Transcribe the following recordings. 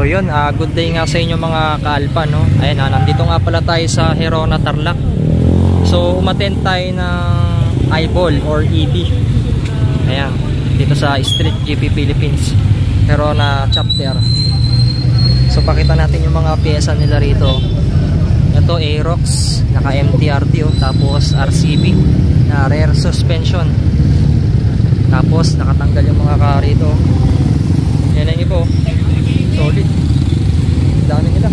So yun, good day nga sa inyo mga ka-Alpha, no? Ayan, nandito nga pala tayo sa Herona, Tarlac. So umattend tayo ng Eyeball or EB. Ayan, dito sa Street GP Philippines Herona chapter. So pakita natin yung mga pyesa nila rito. Ito Aerox, naka MTRT, tapos RCB na rear suspension. Tapos nakatanggal yung mga car rito. Yan ang iba, solid. Dami nila.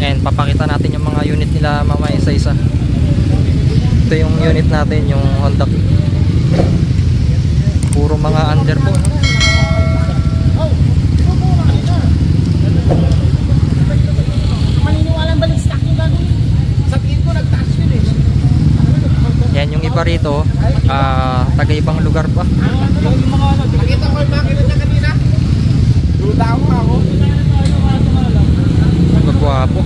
And papakita natin yung mga unit nila mamaya isa-isa. Ito yung unit natin, yung Honda. Puro mga under po, no? Yan yung iba rito, taga ibang lugar pa. Nakita ko yung makina niya kanina. Duda ako. Magwapo.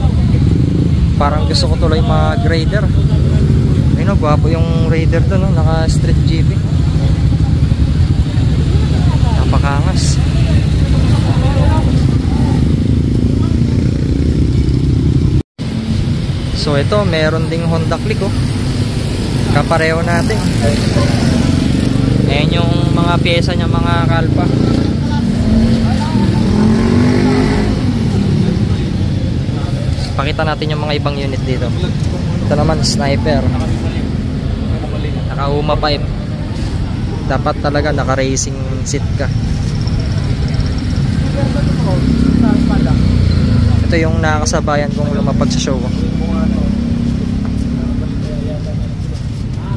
Parang gusto ko tuloy mag-grader. Ayun, gwapo yung raider doon, no? Naka Street GP. Napakangas. So ito, meron ding Honda Click, kapareho natin. Ayan yung mga pyesa niya mga kalpa. Pakita natin yung mga ibang unit dito. Ito naman Sniper, naka UMA 5. Dapat talaga naka racing seat ka. Ito yung nakakasabayan kong lumapag sa show ko.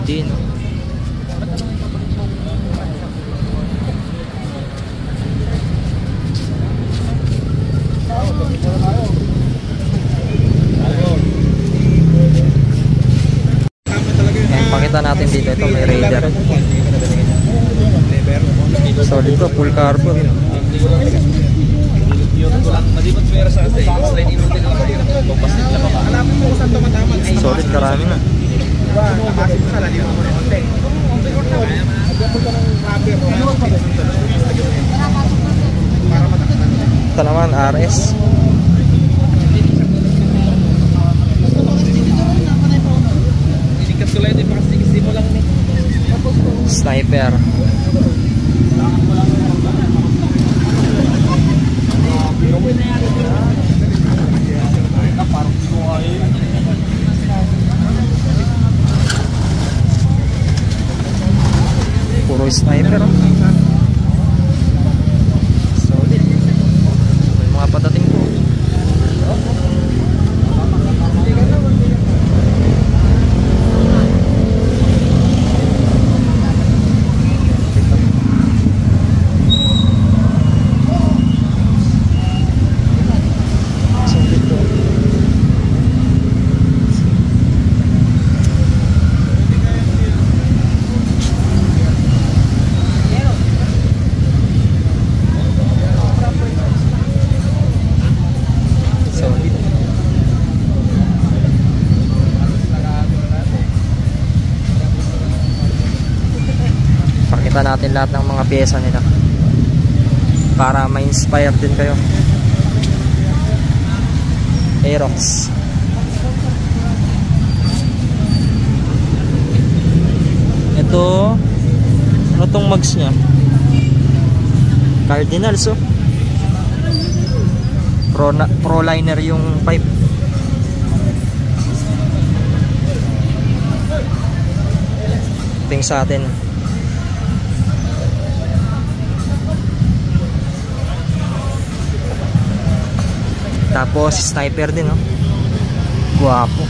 Din. Pakita natin dito, ito may Raider. Solid to, full carbon. Solid, karami na. Ito naman RS. Sniper. Puro Sniper. Solid. May mga patating po. Pakita natin lahat ng mga pyesa nila para ma-inspire din kayo. Aerox. Ito, ano tong mags nya? Cardinals, Proliner yung pipe. Ting sa atin. Tapos Sniper din, guwapo.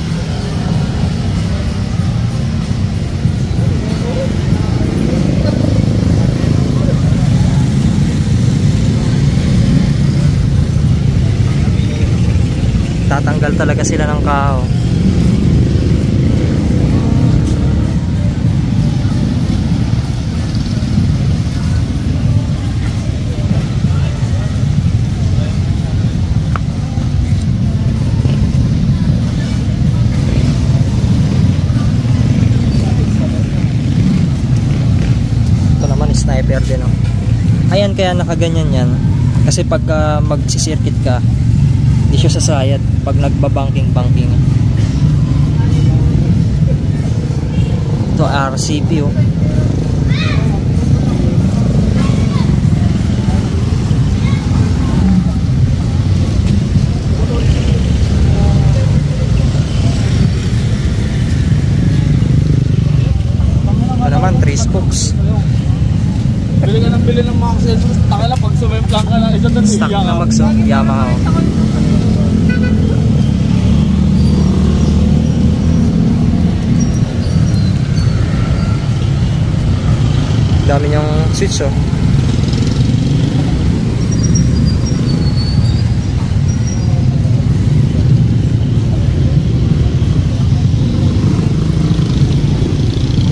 Tatanggal talaga sila ng kao. sniper din, oh. Ayan, kaya nakaganyan yan. Kasi pagka magsisirkit ka, hindi siya sasayad pag nagbabanking-banking. Ito, RCP, oh. Ito naman, 3 spokes. Bili ka ng bili ng mga cellphone. Taka lang, pag sumemplang ka lang, isa doon Stock na magso, Yamaha, oh. Dami niyang switch, oh.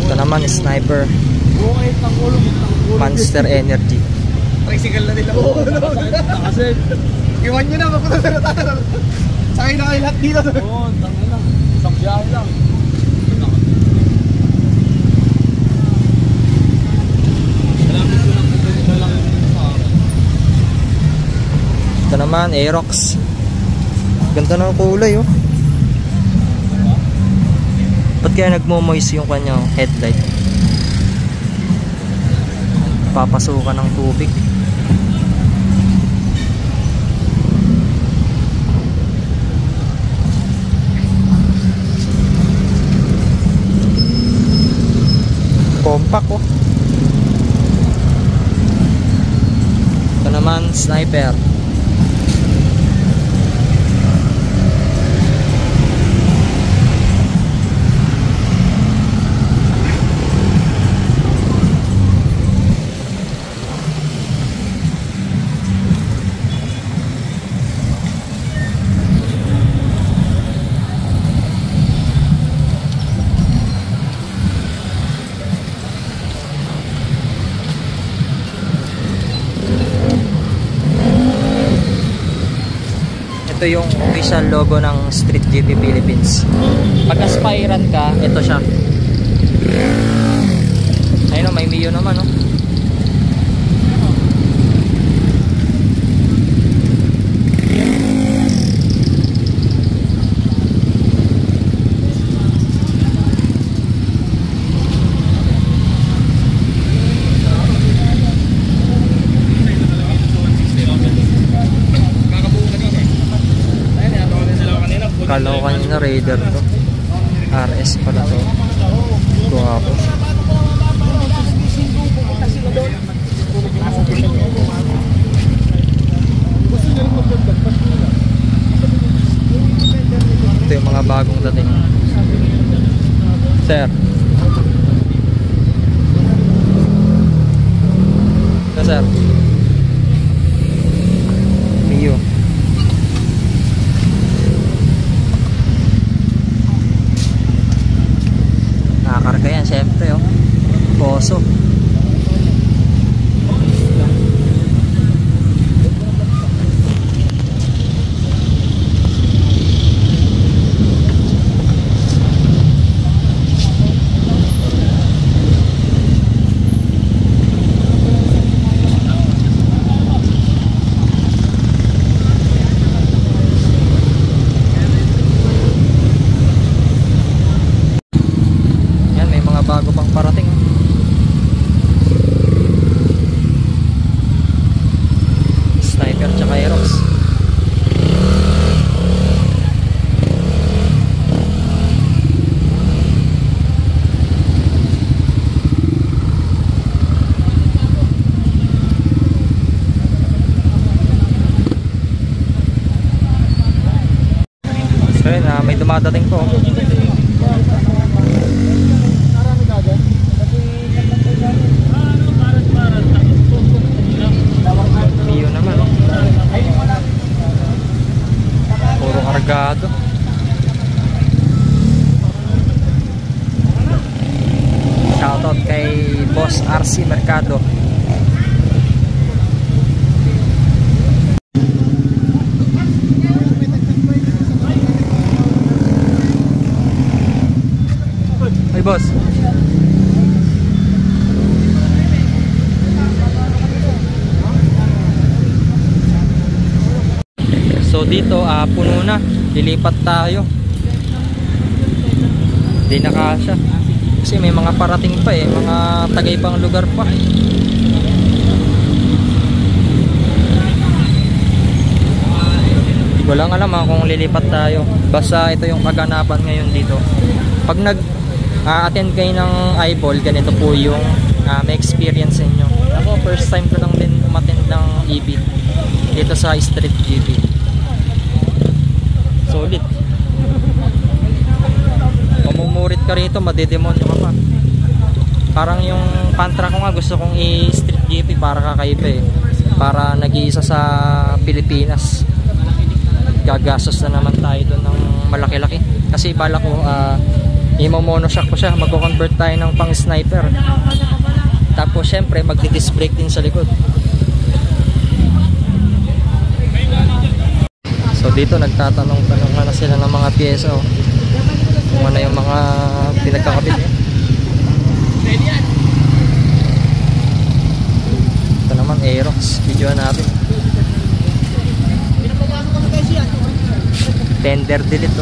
Ito naman, sniper. Monster Energy. Tricycle na nila. Oo, kasi iwan nyo na, mapunta na tayo. Sakay na kayo lahat dito. Oo, tangin lang. Isang biyahe lang. Ito naman, Aerox. Ganda ng kulay, oh. Ba't kaya nagmo-moist yung kanyang headlight? Papasukan ng tubig. Compact, oh. Ito naman, sniper. Ito yung official logo ng Street GP Philippines. Pag aspiran ka, ito siya. Ayun, may Mio naman, oh. Kala ko kanina Raider to. RS pala to. Guwapo. Ito yung mga bagong dating. Sir. Ito, sir. Mio. Nakakarga yan, syempre, oh. Poso. Bago pang parating. Sniper tsaka Aerox. So yun, may dumadating po. Mio naman, oh. Puro kargado. Shoutout kay Boss RC Mercado. So dito puno na, lilipat tayo. Hindi na kasya kasi may mga parating pa mga tagaibang lugar pa. Hindi ko lang alam kung lilipat tayo. Basta ito yung kaganapan ngayon dito. Pag nag-attend kayo ng eyeball, ganito po yung may experience niyo. Ako first time ko lang din umattend ng EB dito sa Street GP. Solid. Mamumurit ka rito, madidemonyo ka pa. Parang yung pantra ko nga, gusto kong i-Street GP para kakaiba para nag-iisa sa Pilipinas. Gagastos na naman tayo doon ng malaki-laki. Kasi bala ko i-monoshock ko siya, magko-convert tayo ng pang sniper. Tapos syempre magdi-disc brake din sa likod. So dito nagtatanong-tanong na sila ng mga pyesa kung ano yung mga pinagkakabit. Ito naman Aerox, video natin. Tender delete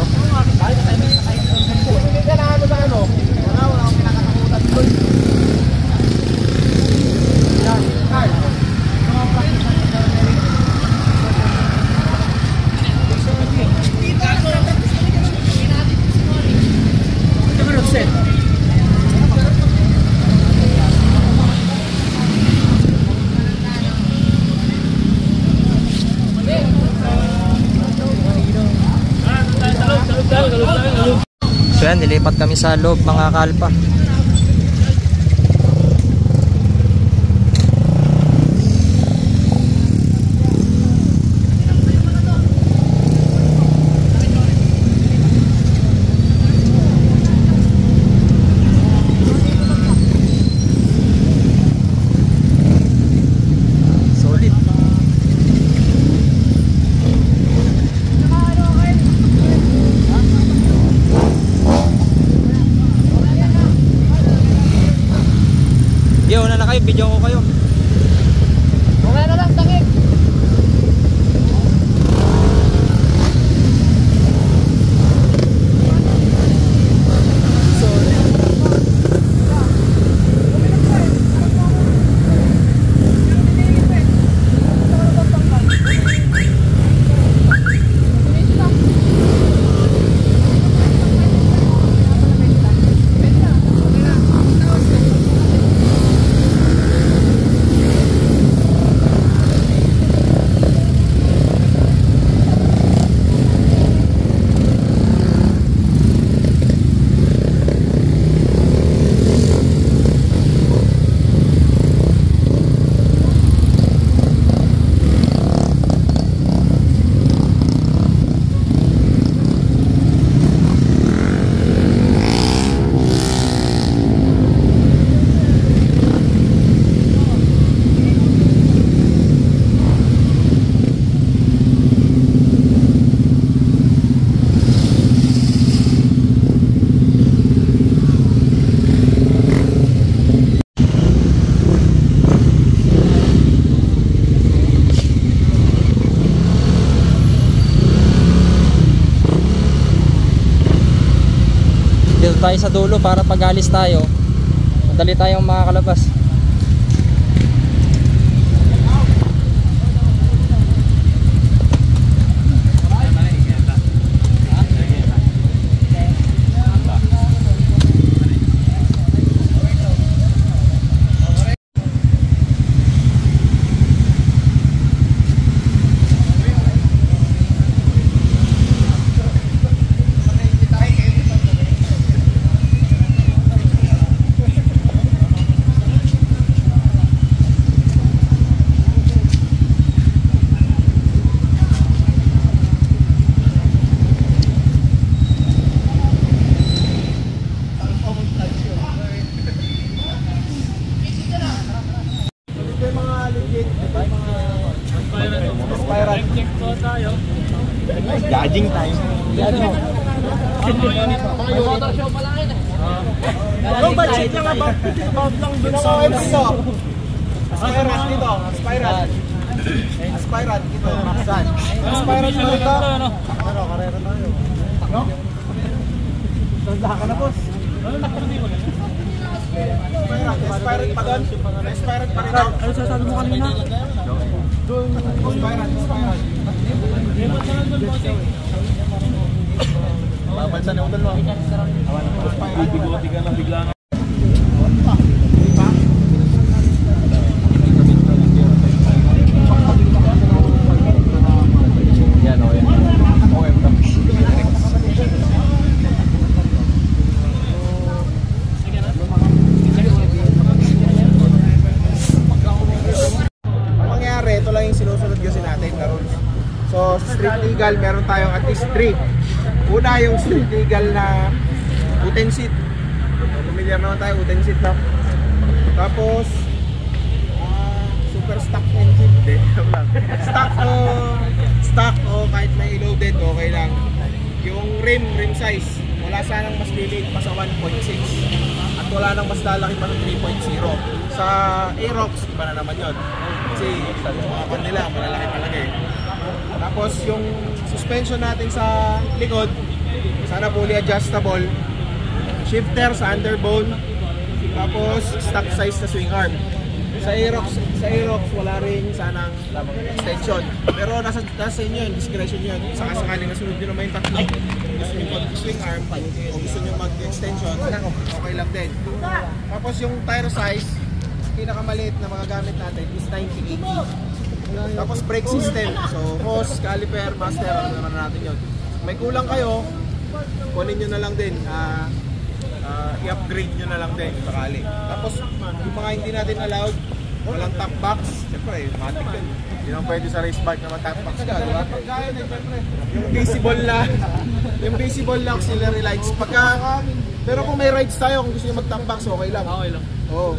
So yan, nilipat kami sa loob mga kalpa. Video ko kayo. Okay na lang, tangik. Dito tayo sa dulo para pag alis tayo, madali tayong makakalabas. Judging time. Mga water show pa lang yun eh. Yung budget niya nga about lang dun sa dito. Spiral dito. Spiral. Aspirant, ito, Maxan. Aspirant mo ito. Pero, karera tayo. No? Tanda ka na, boss. Aspirant pa doon? Aspirant pa rin ako. Ano sasabi mo kanina? Aspirant. Babansa na utol mo. Aspirant. Bigote ka lang bigla na. So, street legal, meron tayong at least 3. Una, yung street legal na uten seat. Familiar naman tayo, uten seat na. Tapos, super stock engine. Stock o kahit may loaded, okay lang. Yung rim size, wala sanang mas lilit pa sa 1.6. At wala nang mas lalaki pa ng 3.0. Sa Aerox, iba na naman yun. Kasi mga pan nila, malalaki palagi. Tapos yung suspension natin sa likod, sana fully adjustable. Shifter sa underbone. Tapos stock size na swing arm. Sa Aerox wala rin sanang extension. Pero nasa inyo yun, discretion yun. Saka sakaling nasunod nyo naman yung tatlo. Gusto nyo mag-swing arm o gusto nyo mag-extension, okay lang din. Tapos yung tire size, pinakamaliit na mga gamit natin is 90/80. Tapos brake system, so hose, caliper, master, ano naman natin yun. May kulang kayo, kunin nyo na lang din, i-upgrade nyo na lang din sakali. Tapos yung mga hindi natin allowed, walang top box, siyempre matik yun. Hindi naman pwede sa race bike na mag-top box ka, diba? Yung visible na auxiliary lights, pero kung may rides tayo, kung gusto nyo mag-top box, okay lang. Okay lang. Oo.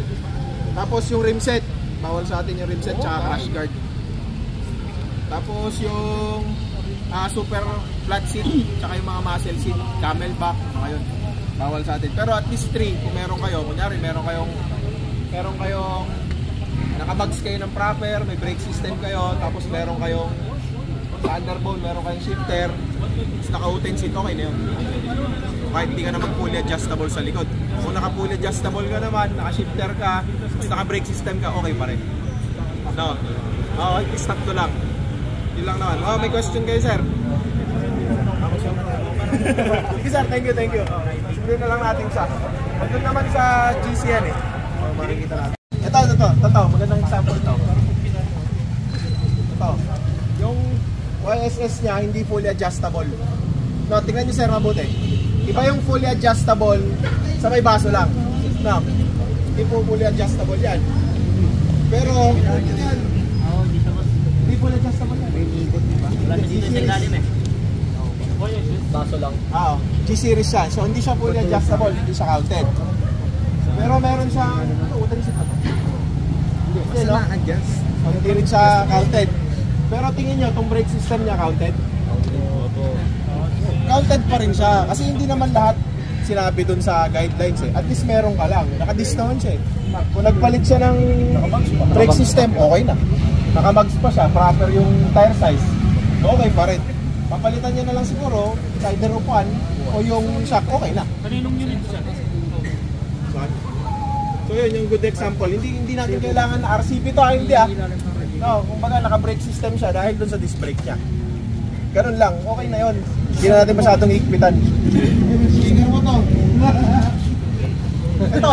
Tapos yung rim set, bawal sa atin yung rim set tsaka crash guard. Tapos yung super flat seat, tsaka yung mga muscle seat, camelback, mga yun. Bawal sa atin. Pero at least 3, kung meron kayo, kunyari meron kayong nakabags kayo ng proper, may brake system kayo, tapos meron kayong underbone, meron kayong shifter, tapos naka-uten seat, okay na yun. Kahit hindi ka naman fully adjustable sa likod. Kung naka-fully adjustable ka naman, naka-shifter ka, tapos naka-brake system ka, okay pa rin. No? Okay, stop to lang. Yun lang naman. Oh, may question kayo, sir? Sige, sir. Thank you. Explain na lang natin siya. Andun naman sa GC yan eh. Oh, makikita natin. Ito. Magandang example to. Ito. Yung YSS niya, hindi fully adjustable. No, tingnan nyo, sir, mabuti. Iba yung fully adjustable sa may baso lang. No, hindi po fully adjustable yan. Pero, hindi fully adjustable yan. Wala dito sa ilalim eh. Baso lang. G-series siya. So, hindi siya fully adjustable. Hindi siya counted. Pero meron siyang hindi, no? So, hindi rin siya counted. Pero tingin nyo, itong brake system niya counted? Counted pa rin siya. Kasi hindi naman lahat sinabi dun sa guidelines eh. At least meron ka lang. Nakadis naman siya eh. Kung nagpalit siya ng brake system, okay na. Nakamags pa siya. Proper yung tire size. Okay pa rin. Papalitan niya na lang siguro, either upuan o yung shock, okay na. Kaninong unit siya? So yun, yung good example. Hindi natin kailangan na RCP to, hindi ah. No, kumbaga naka-brake system siya dahil dun sa disc brake niya. Ganun lang, okay na yun. Hindi na natin masyadong higpitan. Sticker mo to. Ito,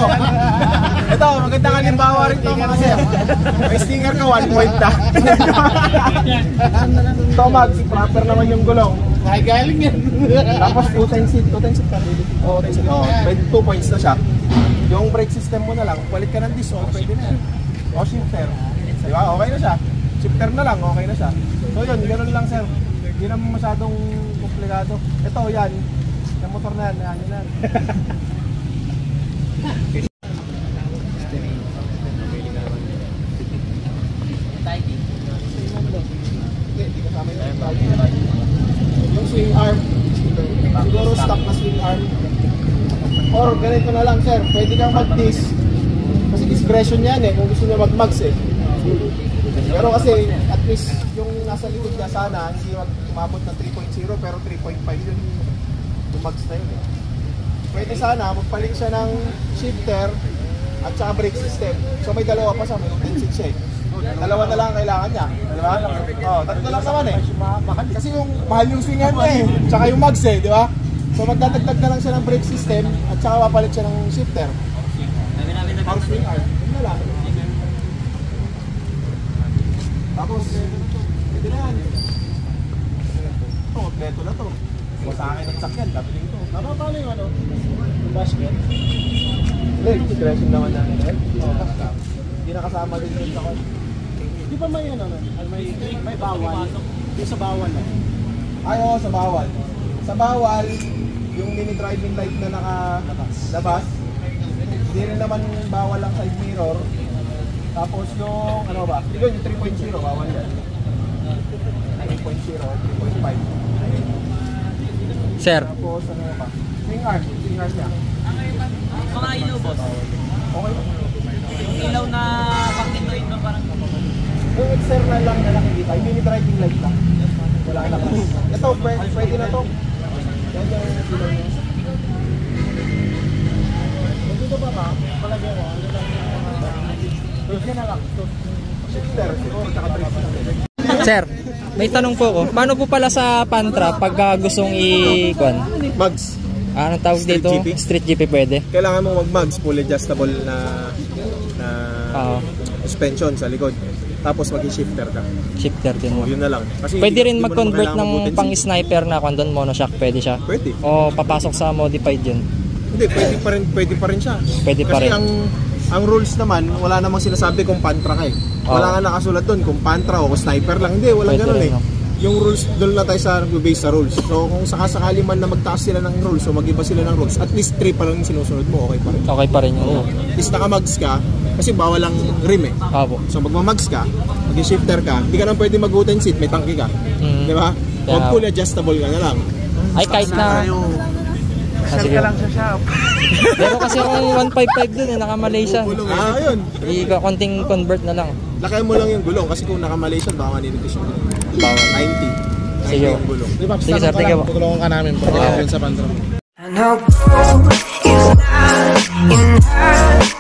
magandang halimbawa rin ito mga sir. May sticker ka, 1 point na. Ito Max, proper naman yung gulong. Ay, galing yan. Tapos uten seat ka. May 2 points na siya. Yung brake system mo na lang, palit ka ng disc, pwede na yan. O shifter. Diba? Okay na siya. Shifter na lang, okay na siya. So yun, ganoon lang sir. Hindi naman masyadong komplikado. Ito, yan. Yung motor na yan, yan. Yung swing arm, siguro stock na swing arm. Or ganito na lang sir, pwede kang mag-disc. Kasi disc discretion yan eh, kung gusto niya mag-mags eh. Pero kasi, at least, yung nasa likod niya sana, hindi umabot ng 3.0, pero 3.5 yun. Yung mags na yun eh. Pwede sana, magpalit siya ng shifter at saka brake system. So may dalawa pa siya, may intensive siya eh. Dalawa na lang ang kailangan niya. Di ba? Oh, tatlo lang naman eh. Kasi yung mahal yung swingan niya eh. Tsaka yung mags eh, di ba? So magdadagdag na lang siya ng brake system at saka papalit siya ng shifter. Or swing arm. Yun na lang. Tapos, ito na yan. Ito, kompleto na to. Kung sa akin ang sakyan, dapat ito. Tama pala yung ano? Yung basket. Hindi, discretion naman namin. Hindi nakasama din yun sa kon. Di ba may ano, may bawal? Yung sa bawal na. Ay, oo, sa bawal. Sa bawal, yung mini driving light na nakalabas. Hindi rin naman bawal ang side mirror. Tapos yung, ano ba? Yun, yung 3.0, bawal yan. 3.0, 3.5. Sir, Tapos, ano ba? Swing arm niya. Mga ilaw, boss. Okay. Yung ilaw na pang-tinoid na parang Yung external lang na nakikita, yung mini driving light lang. Wala na pa. Ito, pwede na to. Yan yung ilaw niya. Dito ba ka? Palagay mo, ano lang yung na lang. Shifter, siguro, tsaka brake system. sir, may tanong po ko. Paano po pala sa Pantra pag gustong i-kuan? Mags. Anong tawag Street dito? GP? Street GP pwede? Kailangan mo mag-mags, fully adjustable na suspension sa likod. Tapos mag-shifter ka. Shifter din mo. Yun na lang. Kasi Pwede rin hindi mo mag-convert naman kailangan ng mabutin pang-sniper na kung monoshock, pwede siya? Pwede. O papasok sa modified yun? Hindi, pwede pa rin siya. Pwede pa rin. Kasi ang rules naman, wala namang sinasabi kung pantra ka eh. Wala nga nakasulat doon kung pantra o kung sniper lang. Hindi, walang Pwede ganun rin, eh. no? Yung rules, doon lang tayo sa base sa rules. So kung sakasakali man na magtaas sila ng rules o mag-iba sila ng rules, at least 3 pa lang yung sinusunod mo, okay pa rin. Okay pa rin yun. Oo. At least nakamags ka, kasi bawal ang rim eh. Opo. So magmamags ka, mag-shifter ka, hindi ka naman pwede mag-hoot and seat, may tangke ka. Di ba? Huwag fully adjustable ka na lang. Ay, kahit na... Sell ka lang sa shop. Pero kasi yung 155 dun, naka-Malaysian. Ayun. Konting convert na lang. Lakay mo lang yung gulong kasi kung naka-Malaysian, baka maninitis yung gulong. Bawal 90. Sige. Yung gulong. Sige sir, tingnan mo. Tutulungan ka namin pag sa Pantra. I know is not enough.